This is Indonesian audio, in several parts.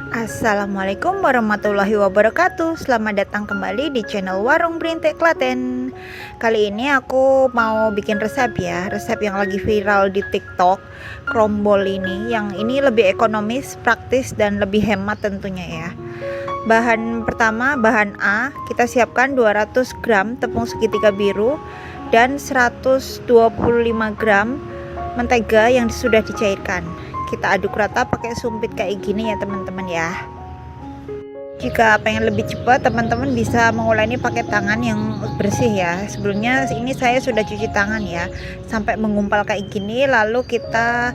Assalamualaikum warahmatullahi wabarakatuh. Selamat datang kembali di channel Warung Berintik Klaten. Kali ini aku mau bikin resep ya, resep yang lagi viral di TikTok, krombol ini. Yang ini lebih ekonomis, praktis dan lebih hemat tentunya ya. Bahan pertama, bahan A, kita siapkan 200 gram tepung segitiga biru dan 125 gram mentega yang sudah dicairkan. Kita aduk rata pakai sumpit kayak gini ya teman-teman ya. Jika pengen lebih cepat, teman-teman bisa mengolah ini pakai tangan yang bersih ya. Sebelumnya ini saya sudah cuci tangan ya, sampai menggumpal kayak gini. Lalu kita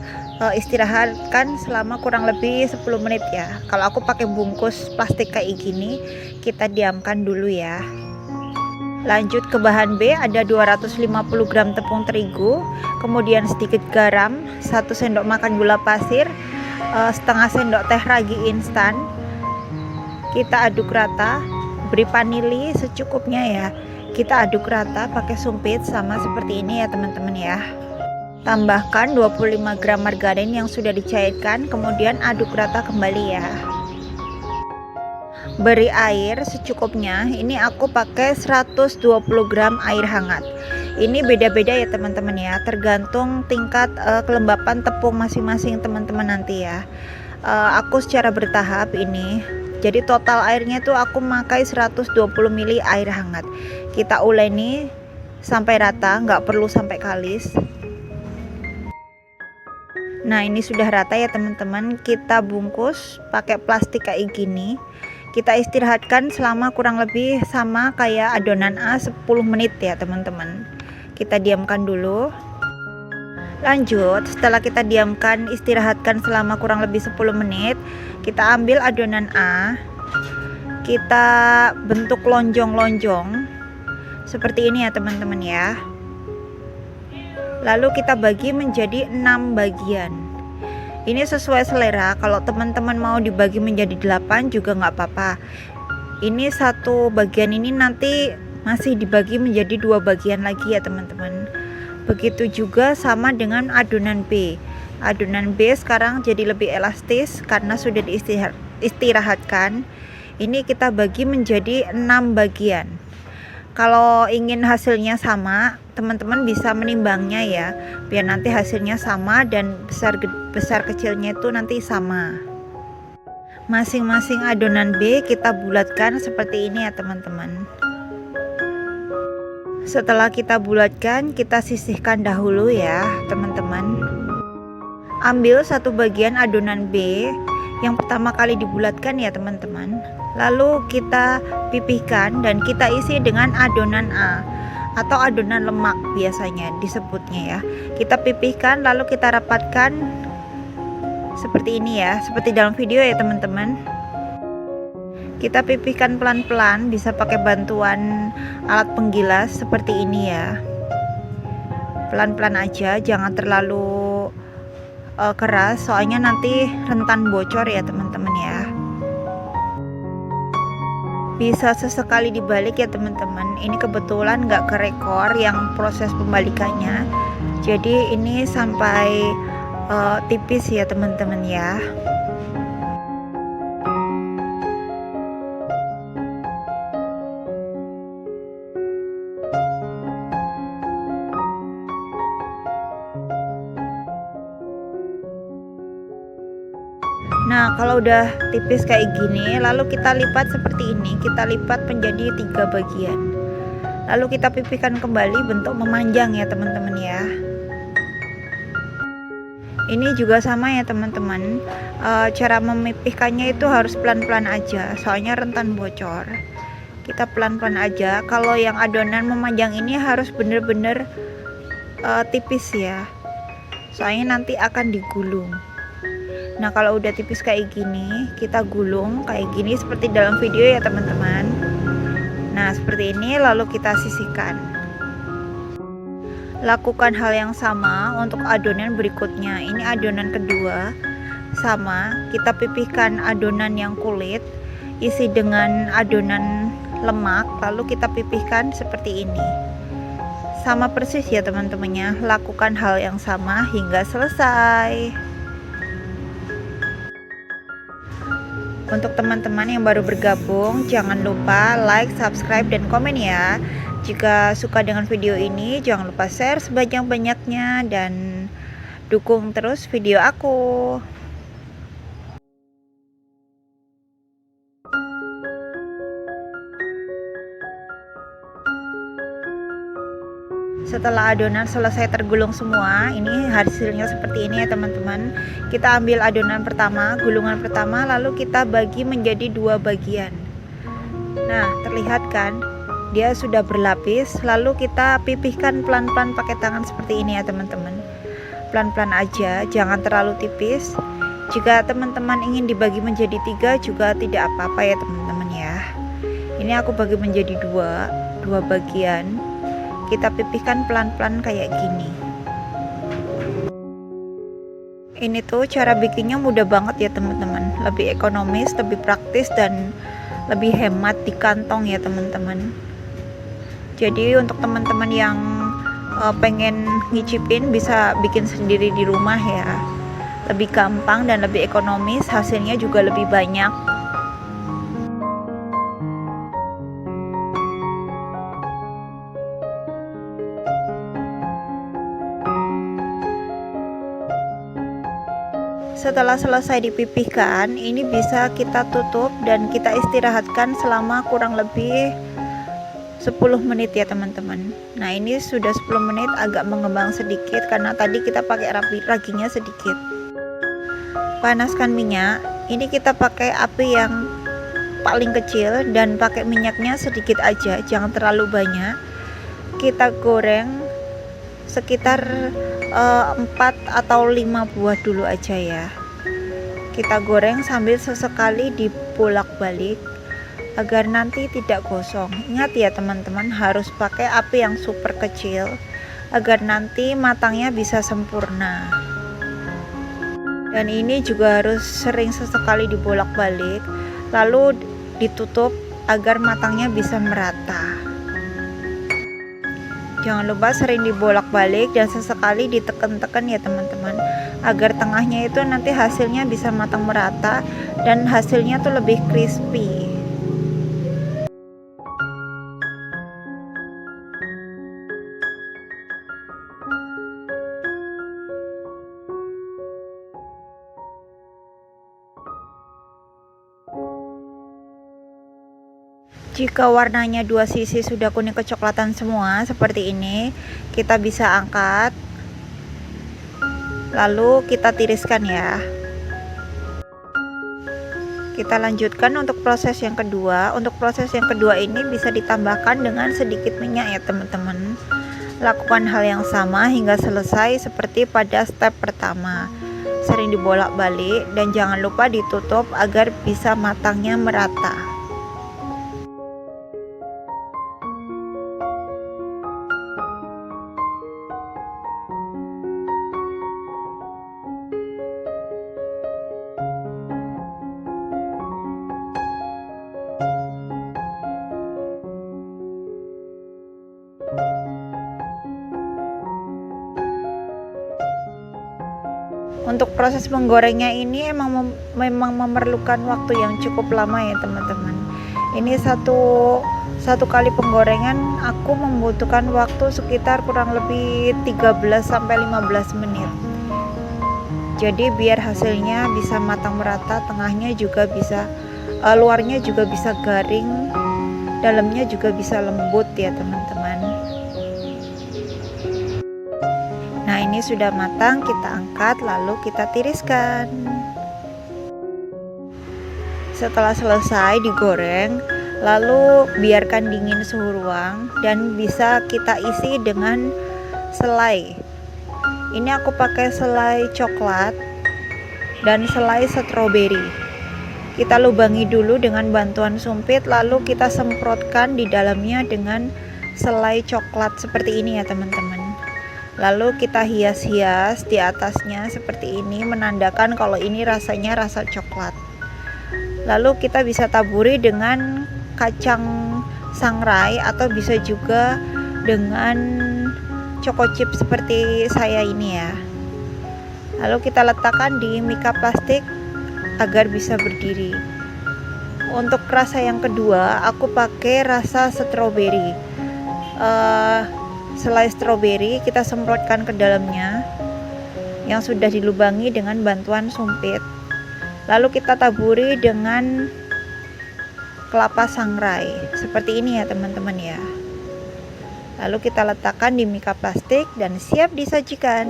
istirahatkan selama kurang lebih 10 menit ya. Kalau aku pakai bungkus plastik kayak gini, kita diamkan dulu ya. Lanjut ke bahan B, ada 250 gram tepung terigu, kemudian sedikit garam, 1 sendok makan gula pasir, setengah sendok teh ragi instan. Kita aduk rata, beri vanili secukupnya ya. Kita aduk rata pakai sumpit sama seperti ini ya teman-teman ya. Tambahkan 25 gram margarin yang sudah dicairkan, kemudian aduk rata kembali ya. Beri air secukupnya. Ini aku pakai 120 gram air hangat. Ini beda-beda ya teman-teman ya, tergantung tingkat kelembapan tepung masing-masing teman-teman nanti ya. Aku secara bertahap ini. Jadi total airnya tuh aku pakai 120 ml air hangat. Kita uleni sampai rata, nggak perlu sampai kalis. Nah, ini sudah rata ya teman-teman. Kita bungkus pakai plastik kayak gini. Kita istirahatkan selama kurang lebih sama kayak adonan A 10 menit ya teman-teman. Kita diamkan dulu. Lanjut, setelah kita diamkan, istirahatkan selama kurang lebih 10 menit, kita ambil adonan A. Kita bentuk lonjong-lonjong seperti ini ya teman-teman ya. Lalu kita bagi menjadi 6 bagian. Ini sesuai selera, kalau teman-teman mau dibagi menjadi 8 juga nggak apa-apa. Ini satu bagian ini nanti masih dibagi menjadi 2 bagian lagi ya teman-teman. Begitu juga sama dengan adonan B. Adonan B sekarang jadi lebih elastis karena sudah diistirahatkan. Ini kita bagi menjadi 6 bagian. Kalau ingin hasilnya sama, teman-teman bisa menimbangnya ya, biar nanti hasilnya sama dan besar kecilnya itu nanti sama. Masing-masing adonan B kita bulatkan seperti ini ya teman-teman. Setelah kita bulatkan, kita sisihkan dahulu ya teman-teman. Ambil satu bagian adonan B yang pertama kali dibulatkan ya teman-teman. Lalu kita pipihkan dan kita isi dengan adonan A atau adonan lemak biasanya disebutnya ya. Kita pipihkan lalu kita rapatkan seperti ini ya, seperti dalam video ya teman-teman. Kita pipihkan pelan-pelan, bisa pakai bantuan alat penggilas seperti ini ya. Pelan-pelan aja, jangan terlalu keras, soalnya nanti rentan bocor ya teman-teman ya. Bisa sesekali dibalik ya teman-teman. Ini kebetulan nggak kerekor yang proses pembalikannya, jadi ini sampai tipis ya teman-teman ya. Nah, kalau udah tipis kayak gini, lalu kita lipat seperti ini. Kita lipat menjadi 3 bagian. Lalu kita pipihkan kembali bentuk memanjang ya teman-teman ya. Ini juga sama ya teman-teman. Cara memipihkannya itu harus pelan-pelan aja, soalnya rentan bocor. Kita pelan-pelan aja. Kalau yang adonan memanjang ini harus bener-bener tipis ya, soalnya nanti akan digulung. Nah, kalau udah tipis kayak gini, kita gulung kayak gini seperti dalam video ya teman-teman. Nah, seperti ini lalu kita sisihkan. Lakukan hal yang sama untuk adonan berikutnya. Ini adonan kedua. Sama, kita pipihkan adonan yang kulit, isi dengan adonan lemak, lalu kita pipihkan seperti ini. Sama persis ya teman-temannya. Lakukan hal yang sama hingga selesai. Untuk teman-teman yang baru bergabung, jangan lupa like, subscribe, dan komen ya. Jika suka dengan video ini, jangan lupa share sebanyak-banyaknya dan dukung terus video aku. Setelah adonan selesai tergulung semua, ini hasilnya seperti ini ya teman-teman. Kita ambil adonan pertama, gulungan pertama, lalu kita bagi menjadi 2 bagian. Nah, terlihat kan dia sudah berlapis. Lalu kita pipihkan pelan-pelan pakai tangan seperti ini ya teman-teman. Pelan-pelan aja, jangan terlalu tipis. Jika teman-teman ingin dibagi menjadi 3 juga tidak apa-apa ya teman-teman ya. Ini aku bagi menjadi 2 bagian. Kita pipihkan pelan-pelan kayak gini. Ini tuh cara bikinnya mudah banget ya teman-teman, lebih ekonomis, lebih praktis, dan lebih hemat di kantong ya teman-teman. Jadi untuk teman-teman yang pengen ngicipin bisa bikin sendiri di rumah ya, lebih gampang dan lebih ekonomis, hasilnya juga lebih banyak. Setelah selesai dipipihkan, ini bisa kita tutup dan kita istirahatkan selama kurang lebih 10 menit ya teman-teman. Nah, ini sudah 10 menit, agak mengembang sedikit karena tadi kita pakai raginya sedikit. Panaskan minyak. Ini kita pakai api yang paling kecil dan pakai minyaknya sedikit aja, jangan terlalu banyak. Kita goreng sekitar 4 atau 5 buah dulu aja ya. Kita goreng sambil sesekali dibolak-balik agar nanti tidak gosong. Ingat ya teman-teman, harus pakai api yang super kecil agar nanti matangnya bisa sempurna. Dan ini juga harus sering sesekali dibolak-balik, lalu ditutup agar matangnya bisa merata. Jangan lupa sering dibolak-balik dan sesekali ditekan-tekan ya teman-teman, agar tengahnya itu nanti hasilnya bisa matang merata dan hasilnya tuh lebih crispy. Jika warnanya dua sisi sudah kuning kecoklatan semua seperti ini, kita bisa angkat, lalu kita tiriskan ya. Kita lanjutkan untuk proses yang kedua. Untuk proses yang kedua ini bisa ditambahkan dengan sedikit minyak ya teman-teman. Lakukan hal yang sama hingga selesai seperti pada step pertama. Sering dibolak-balik dan jangan lupa ditutup agar bisa matangnya merata. Untuk proses menggorengnya ini memang memerlukan waktu yang cukup lama ya teman-teman. Ini satu kali penggorengan aku membutuhkan waktu sekitar kurang lebih 13 sampai 15 menit. Jadi biar hasilnya bisa matang merata, tengahnya juga bisa luarnya juga bisa garing, dalamnya juga bisa lembut ya teman-teman. Nah, ini sudah matang, kita angkat lalu kita tiriskan. Setelah selesai digoreng, lalu biarkan dingin suhu ruang dan bisa kita isi dengan selai. Ini aku pakai selai coklat dan selai stroberi. Kita lubangi dulu dengan bantuan sumpit, lalu kita semprotkan di dalamnya dengan selai coklat seperti ini ya teman-teman. Lalu kita hias-hias di atasnya seperti ini, menandakan kalau ini rasanya rasa coklat. Lalu kita bisa taburi dengan kacang sangrai atau bisa juga dengan choco chip seperti saya ini ya. Lalu kita letakkan di mika plastik agar bisa berdiri. Untuk rasa yang kedua, aku pakai rasa stroberi. Selai stroberi kita semprotkan ke dalamnya yang sudah dilubangi dengan bantuan sumpit. Lalu kita taburi dengan kelapa sangrai seperti ini ya teman-teman ya. Lalu kita letakkan di mika plastik dan siap disajikan.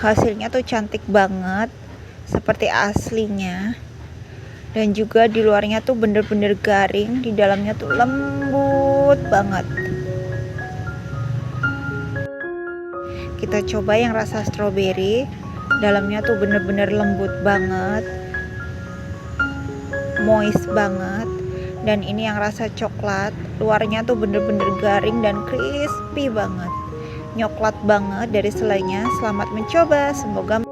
Hasilnya tuh cantik banget seperti aslinya, dan juga di luarnya tuh bener-bener garing, di dalamnya tuh lembut banget. Kita coba yang rasa stroberi, dalamnya tuh bener-bener lembut banget, moist banget. Dan ini yang rasa coklat, luarnya tuh bener-bener garing dan crispy banget, nyoklat banget dari selainya. Selamat mencoba, semoga